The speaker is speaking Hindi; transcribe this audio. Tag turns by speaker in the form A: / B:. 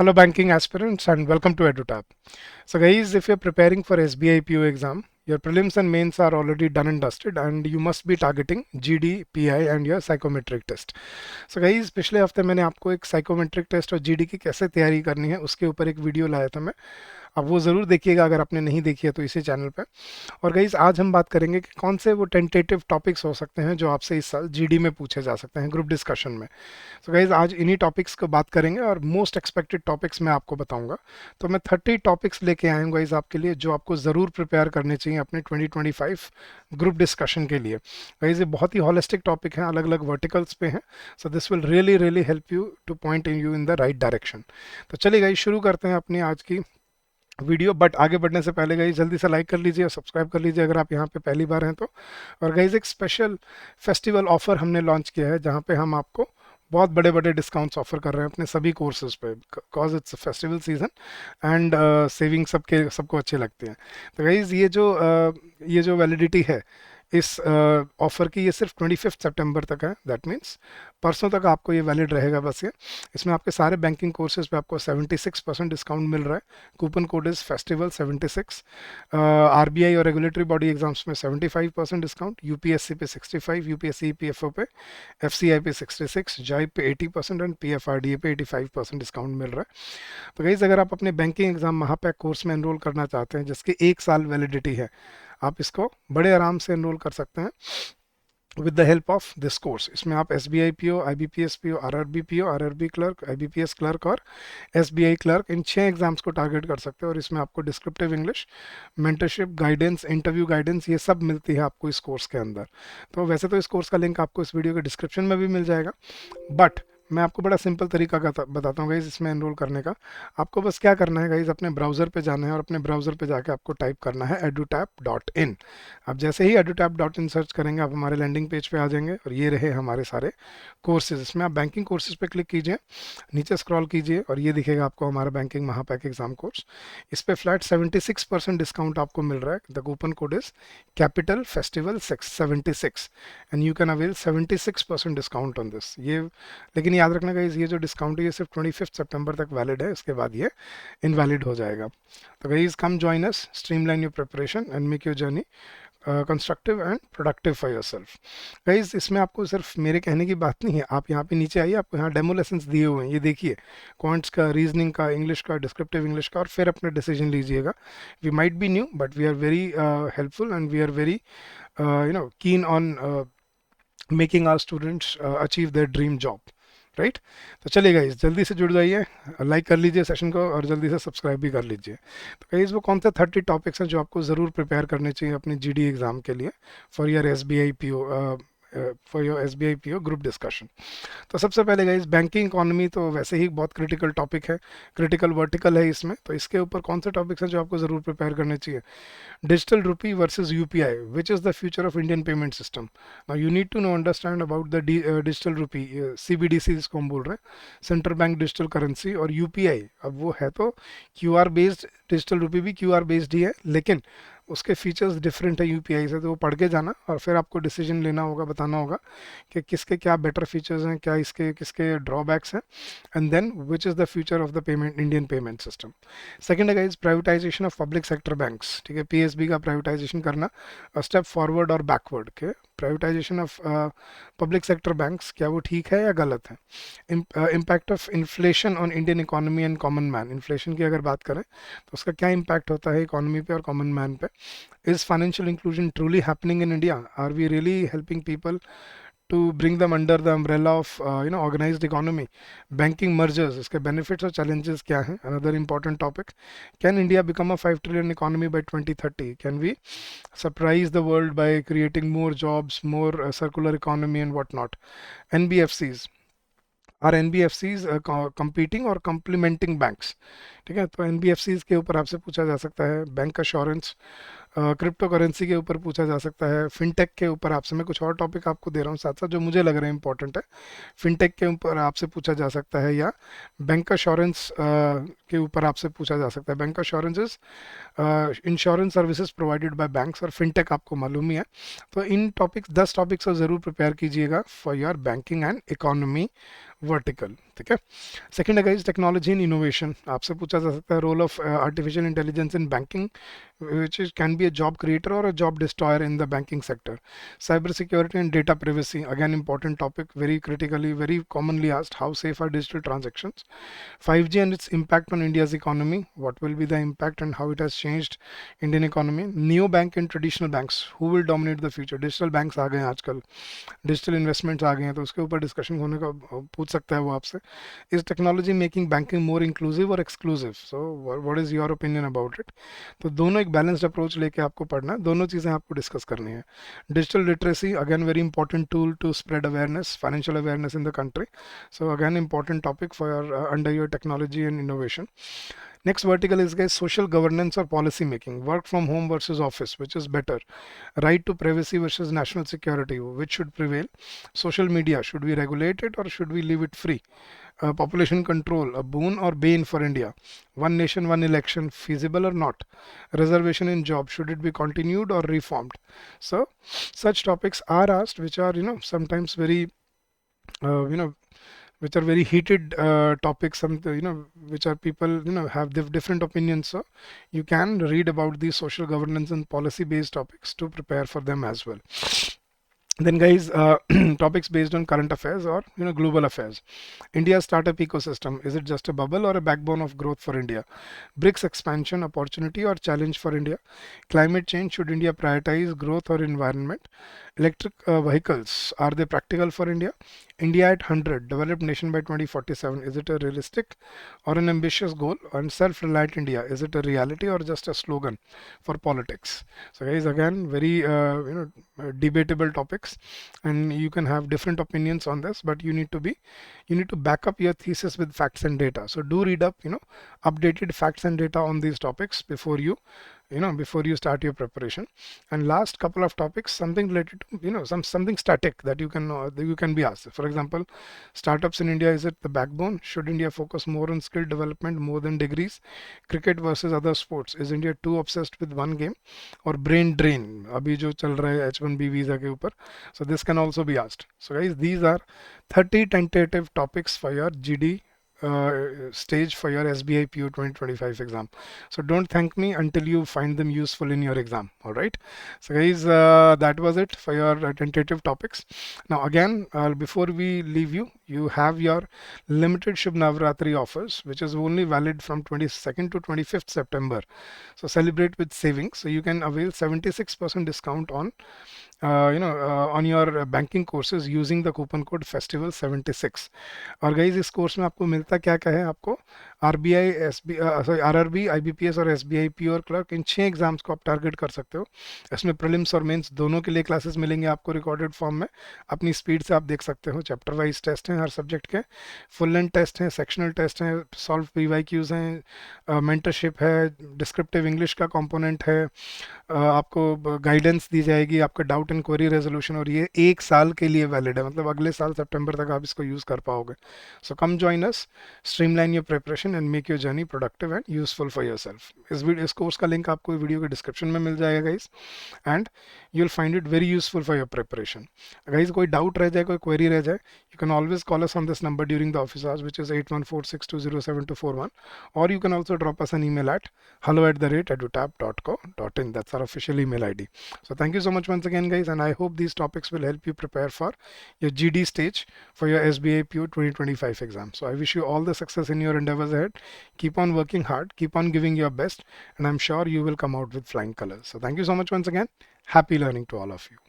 A: Hello banking aspirants and welcome to EduTap. So guys, if you're preparing for SBI PO exam, your prelims and mains are already done and dusted and you must be targeting GD, PI and your psychometric test. So guys, पिछले हफ्ते मैंने आपको एक साइकोमेट्रिक टेस्ट और जीडी की कैसे तैयारी करनी है उसके ऊपर एक वीडियो लाया था मैं। अब वो ज़रूर देखिएगा अगर आपने नहीं देखी है तो इसी चैनल पे। और गाइज आज हम बात करेंगे कि कौन से वो टेंटेटिव टॉपिक्स हो सकते हैं जो आपसे इस साल जीडी में पूछे जा सकते हैं ग्रुप डिस्कशन में। तो गाइज आज इन्हीं टॉपिक्स को बात करेंगे और मोस्ट एक्सपेक्टेड टॉपिक्स मैं आपको बताऊंगा। तो मैं 30 टॉपिक्स लेके आया हूँ गाइज आपके लिए जो आपको ज़रूर प्रिपेयर करने चाहिए अपने 2025 ग्रुप डिस्कशन के लिए। गाइज ये बहुत ही हॉलिस्टिक टॉपिक हैं, अलग अलग वर्टिकल्स पे हैं। So this will really really help you two point in you in the right direction. तो चलिए गाइज शुरू करते हैं अपनी आज की वीडियो। बट आगे बढ़ने से पहले गाइज जल्दी से लाइक कर लीजिए और सब्सक्राइब कर लीजिए अगर आप यहाँ पे पहली बार हैं तो। और गाइज एक स्पेशल फेस्टिवल ऑफर हमने लॉन्च किया है जहाँ पे हम आपको बहुत बड़े बड़े डिस्काउंट्स ऑफर कर रहे हैं अपने सभी कोर्सेज पे, because it's festival season and saving सबको अच्छे लगते हैं। तो गाइज ये जो वैलिडिटी है इस ऑफ़र की, ये सिर्फ 25 सितंबर तक है। दैट मीन्स परसों तक आपको ये वैलिड रहेगा बस ये। इसमें आपके सारे बैंकिंग कोर्सेज पे आपको 76% डिस्काउंट मिल रहा है। Coupon code is festival 76। RBI और रेगुलेटरी बॉडी एग्जाम्स में 75% डिस्काउंट, यूपीएससी पे 65, यूपीएससी ईपीएफओ पे, एफसीआई पे 66, जाइब पे 80% एंड पीएफआरडीए पे 85% डिस्काउंट मिल रहा है। तो गाइस अगर आप अपने बैंकिंग एग्जाम महापैक कोर्स में एनरोल करना चाहते हैं जिसकी 1 साल वैलिडिटी है, आप इसको बड़े आराम से एनरोल कर सकते हैं with the help of this course. इसमें आप SBI PO, IBPS PO, RRB PO, RRB clerk, IBPS clerk और एसबीआई क्लर्क, इन 6 एग्जाम्स को टारगेट कर सकते हैं। और इसमें आपको descriptive English, mentorship, guidance, interview guidance, ये सब मिलती है आपको इस कोर्स के अंदर। तो वैसे तो इस कोर्स का लिंक आपको इस वीडियो के डिस्क्रिप्शन में भी मिल जाएगा, बट मैं आपको बड़ा सिंपल तरीका बताता हूँ गाइज इसमें एनरोल करने का। आपको बस क्या करना है गाइज, अपने ब्राउज़र पे जाना है और अपने ब्राउज़र पे जाके आपको टाइप करना है edutap.in। आप जैसे ही edutap.in सर्च करेंगे आप हमारे लैंडिंग पेज पे आ जाएंगे और ये रहे हमारे सारे कोर्सेज। इसमें आप बैंकिंग कोर्सेज पे क्लिक कीजिए, नीचे स्क्रॉल कीजिए और ये दिखेगा आपको हमारा बैंकिंग महापैक एग्जाम कोर्स। इस पर फ्लैट 76% डिस्काउंट आपको मिल रहा है। The coupon code is capital festival 76 and you can avail 76% discount on this. ये लेकिन याद रखना गाइस, ये जो डिस्काउंट है ये सिर्फ 25 सितंबर तक वैलिड है, इसके बाद ये इनवैलिड हो जाएगा। तो guys come join us, streamline your preparation and make your journey constructive and productive for your self. Guys इसमें आपको सिर्फ मेरे कहने की बात नहीं है, आप यहाँ पे नीचे आइए, आपको यहाँ डेमो लेसन्स दिए हुए हैं, ये देखिए, क्वांट्स का, रीजनिंग का, इंग्लिश का, डिस्क्रिप्टिव इंग्लिश का, और फिर अपना डिसीजन लीजिएगा। We might be new but we are very helpful and we are very keen on making our students achieve their dream job, right. तो चलिए गाइज जल्दी से जुड़ जाइए, लाइक कर लीजिए सेशन को और जल्दी से सब्सक्राइब भी कर लीजिए। तो गाइज वो कौन से 30 टॉपिक्स हैं जो आपको ज़रूर प्रिपेयर करने चाहिए अपनी जीडी एग्जाम के लिए for your SBI PO, for your SBI PO group discussion. तो सबसे पहले गाइज बैंकिंग इकोनॉमी तो वैसे ही बहुत क्रिटिकल टॉपिक है, क्रिटिकल वर्टिकल है इसमें। तो इसके ऊपर कौन से टॉपिक्स हैं जो आपको ज़रूर प्रिपेयर करने चाहिए? Digital rupee versus UPI, which is the future of Indian payment system. Now you need to know understand about the digital rupee, CBDC जिसको हम बोल रहे हैं, सेंट्रल बैंक डिजिटल करेंसी, और यूपीआई अब वो है तो क्यूआर बेस्ड, डिजिटल रुपी भी क्यूआर बेस्ड ही है लेकिन उसके फीचर्स डिफरेंट है यूपीआई से। तो वो पढ़ के जाना और फिर आपको डिसीजन लेना होगा, बताना होगा कि किसके क्या बेटर फीचर्स हैं, क्या इसके किसके ड्रॉबैक्स हैं, and then which is the future of the payment, Indian payment system. Second है guys privatisation of public sector banks, ठीक है, पीएसबी का प्राइवेटाइजेशन करना, स्टेप फॉरवर्ड और बैकवर्ड के। Privatisation of public sector banks, क्या वो ठीक है या गलत है? Impact of inflation on Indian economy and common man, inflation की अगर बात करें तो उसका क्या इम्पैक्ट होता है इकोनॉमी पे और कॉमन मैन पे? Is financial inclusion truly happening in India? Are we really helping people to bring them under the umbrella of organized economy? Banking mergers, इसके benefits और challenges क्या हैं? Another important topic. Can India become a 5 trillion economy by 2030? Can we surprise the world by creating more jobs, more circular economy and whatnot? NBFCs, are NBFCs competing और कम्प्लीमेंटिंग बैंक्स, ठीक है। तो एनबीएफसीज के ऊपर आपसे पूछा जा सकता है, बैंक अश्योरेंस, क्रिप्टो करेंसी के ऊपर पूछा जा सकता है, फिनटेक के ऊपर आपसे, मैं कुछ और टॉपिक आपको दे रहा हूँ साथ साथ जो मुझे लग रहे हैं इंपॉर्टेंट है। फिनटेक के ऊपर आपसे पूछा जा सकता है या बैंक अश्योरेंस के ऊपर आपसे पूछा जा सकता है। Bank assurance is insurance services provided by banks, और फिनटेक आपको मालूम ही है। तो इन टॉपिक्स 10 टॉपिक्स को ज़रूर प्रिपेयर कीजिएगा for your banking and economy vertical, ठीक है। सेकंड है गाइस टेक्नोलॉजी एंड इनोवेशन, आपसे पूछा जा सकता है role of artificial intelligence in banking which is, can be a job creator or a job destroyer in the banking sector. Cyber security and data privacy, again important topic, very critically, very commonly asked, how safe are digital transactions. 5G and its impact on India's economy, what will be the impact and how it has changed Indian economy. Neo bank and traditional banks, who will dominate the future. Digital banks आ गए हैं आजकल, डिजिटल इन्वेस्टमेंट्स आ गए हैं, तो उसके ऊपर डिस्कशन होने का पूछ सकता है वो आपसे. Is technology making banking more inclusive और exclusive, so what is your opinion about it. तो दोनों एक बैलेंस्ड अप्रोच लेके आपको पढ़ना है, दोनों चीज़ें आपको डिस्कस करनी है. Digital literacy, again very important tool to spread awareness, financial awareness in the country. So again important topic for under your technology and innovation. Next vertical is guys social governance or policy making. Work from home versus office, which is better? Right to privacy versus national security, which should prevail? Social media, should we regulate it or should we leave it free? Population control, a boon or bane for India? One nation, one election, feasible or not? Reservation in job, should it be continued or reformed? So such topics are asked, which are sometimes very which are very heated topics, some which are people have different opinions. So you can read about these social governance and policy based topics to prepare for them as well. Then guys, topics based on current affairs or global affairs. India's startup ecosystem, is it just a bubble or a backbone of growth for India? BRICS expansion, opportunity or challenge for India? Climate change, should India prioritize growth or environment? Electric vehicles, are they practical for India? India at 100, developed nation by 2047, is it a realistic or an ambitious goal? And self-reliant India, is it a reality or just a slogan for politics? So guys, again, very debatable topics, and you can have different opinions on this, but you need to back up your thesis with facts and data. So do read up updated facts and data on these topics before you start your preparation. And last couple of topics, something related to something static that you can be asked. For example, startups in India, is it the backbone? Should India focus more on skill development more than degrees? Cricket versus other sports, is India too obsessed with one game? Or brain drain, अभी जो चल रहा है H1B visa के ऊपर. So this can also be asked. So guys, these are 30 tentative topics for your GD stage for your SBI PO 2025 exam. So don't thank me until you find them useful in your exam. All right. So guys, that was it for your tentative topics. Now again, before we leave you, you have your limited Shubh Navratri offers, which is only valid from 22nd to 25th September. So celebrate with savings. So you can avail 76% discount on on your banking courses using the coupon code festival76. और गाइज इस कोर्स में आपको मिलता क्या क्या है, आपको आरबीआई आरआरबी आईबीपीएस और एसबीआई पीओ और क्लर्क, इन 6 एग्जाम्स को आप टारगेट कर सकते हो. इसमें प्रीलिम्स और मेंस दोनों के लिए क्लासेस मिलेंगे आपको रिकॉर्डेड फॉर्म में. अपनी स्पीड से आप देख सकते हो. चैप्टर वाइज टेस्ट हैं हर सब्जेक्ट के, फुल लेंथ टेस्ट हैं, सेक्शनल टेस्ट हैं, सॉल्व पीवाईक्यूज हैं, मेंटरशिप है, डिस्क्रिप्टिव इंग्लिश का कंपोनेंट है, आपको गाइडेंस दी जाएगी, आपका डाउट एंड क्वेरी रेजोल्यूशन, और ये 1 साल के लिए वैलिड है, मतलब अगले साल सितंबर तक आप इसको यूज़ कर पाओगे. So come join us, streamline your preparation and make your journey productive and useful for yourself. इस कोर्स का लिंक आपको वीडियो के डिस्क्रिप्शन में मिल जाएगा guys, and you will find it very useful for your preparation. Guys कोई डाउट रह जाए, कोई क्वेरी रह जाए, you can always call us on this number during the office hours, which is 8146207241, or you can also drop us an email at hello@edutab.co.in. That's our official email ID. So thank you so much once again guys, and I hope these topics will help you prepare for your GD stage for your SBI PO 2025 exam. So I wish you all the success in your endeavors ahead. Keep on working hard, keep on giving your best, and I'm sure you will come out with flying colors. So thank you so much once again. Happy learning to all of you.